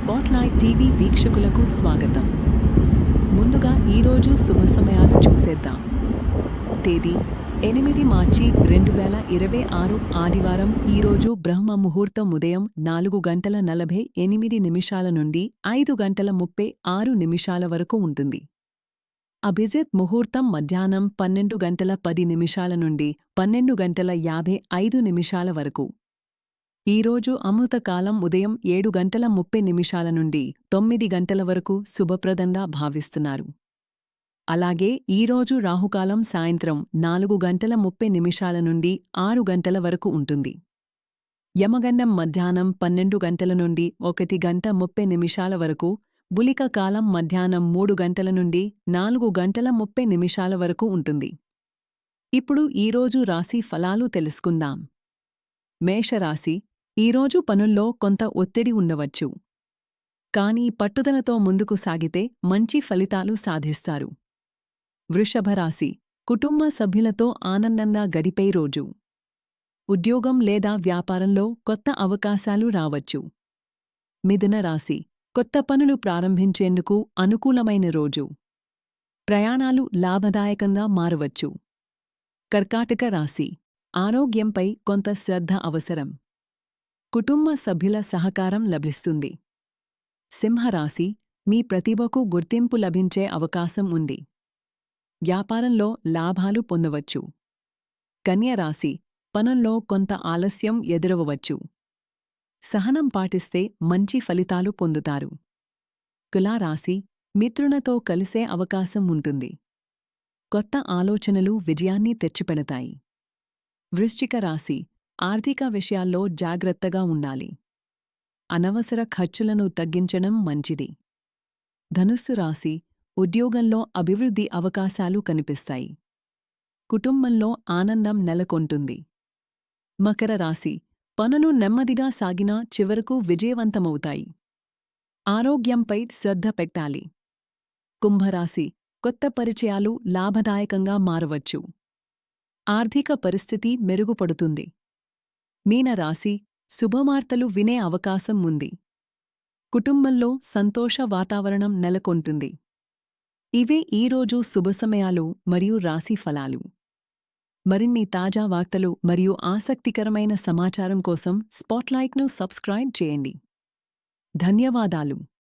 Spotlight TV వీక్షకులకు స్వాగతం. ముందుగా ఈరోజు శుభ సమయాలు చూసేద్దాం. తేదీ 8 మార్చి 2026 ఆదివారం. ఈరోజు బ్రహ్మ ముహూర్తం ఉదయం 4:48 నుండి 5:36 వరకు ఉంటుంది. అభిజిత్ ముహూర్తం మధ్యాహ్నం 12:10 నుండి 12:55 వరకు. ఈరోజు అమృతకాలం ఉదయం 7:30 నుండి 9 వరకు శుభప్రదంగా భావిస్తున్నారు. అలాగే ఈరోజు రాహుకాలం సాయంత్రం 4:30 నుండి 6 వరకు ఉంటుంది. యమగండం మధ్యాహ్నం 12 నుండి 1:30 వరకు. బులిక కాలం మధ్యాహ్నం 3 నుండి 4:30 వరకు ఉంటుంది. ఇప్పుడు ఈరోజు రాశి ఫలాలు తెలుసుకుందాం. మేషరాశి. ఈరోజు పనుల్లో కొంత ఒత్తిడి ఉండవచ్చు. కానీ పట్టుదలతో ముందుకు సాగితే మంచి ఫలితాలు సాధిస్తారు. వృషభరాశి. కుటుంబ సభ్యులతో ఆనందంగా గడిపే రోజు. ఉద్యోగం లేదా వ్యాపారంలో కొత్త అవకాశాలు రావచ్చు. మిథున రాశి. కొత్త పనులు ప్రారంభించేందుకు అనుకూలమైన రోజు. ప్రయాణాలు లాభదాయకంగా మారవచ్చు. కర్కాటక రాశి. ఆరోగ్యంపై కొంత శ్రద్ధ అవసరం. కుటుంబ సభ్యుల సహకారం లభిస్తుంది. సింహరాశి. మీ ప్రతిభకు గుర్తింపు లభించే అవకాశం ఉంది. వ్యాపారంలో లాభాలు పొందవచ్చు. కన్యరాశి. పనుల్లో కొంత ఆలస్యం ఎదురవవచ్చు. సహనం పాటిస్తే మంచి ఫలితాలు పొందుతారు. తులారాశి. మిత్రులతో కలిసే అవకాశం ఉంటుంది. కొత్త ఆలోచనలు విజయాన్ని తెచ్చిపెడతాయి. వృశ్చిక రాశి. ఆర్థిక విషయాల్లో జాగ్రత్తగా ఉండాలి. అనవసర ఖర్చులను తగ్గించడం మంచిది. ధనుస్సు రాశి. ఉద్యోగంలో అభివృద్ధి అవకాశాలు కనిపిస్తాయి. కుటుంబంలో ఆనందం నెలకొంటుంది. మకర రాశి. పనులు నెమ్మదిగా సాగినా చివరకు విజయవంతమవుతాయి. ఆరోగ్యంపై శ్రద్ధ పెట్టాలి. కుంభరాశి. కొత్త పరిచయాలు లాభదాయకంగా మారవచ్చు. ఆర్థిక పరిస్థితి మెరుగుపడుతుంది. మీనరాశి. శుభవార్తలు వినే అవకాశం ఉంది. కుటుంబంలో సంతోష వాతావరణం నెలకొంటుంది. ఇవే ఈరోజు శుభసమయాలు మరియు రాశి ఫలాలు. మరిన్ని తాజా వార్తలు మరియు ఆసక్తికరమైన సమాచారం కోసం స్పాట్లైట్ను సబ్స్క్రైబ్ చేయండి. ధన్యవాదాలు.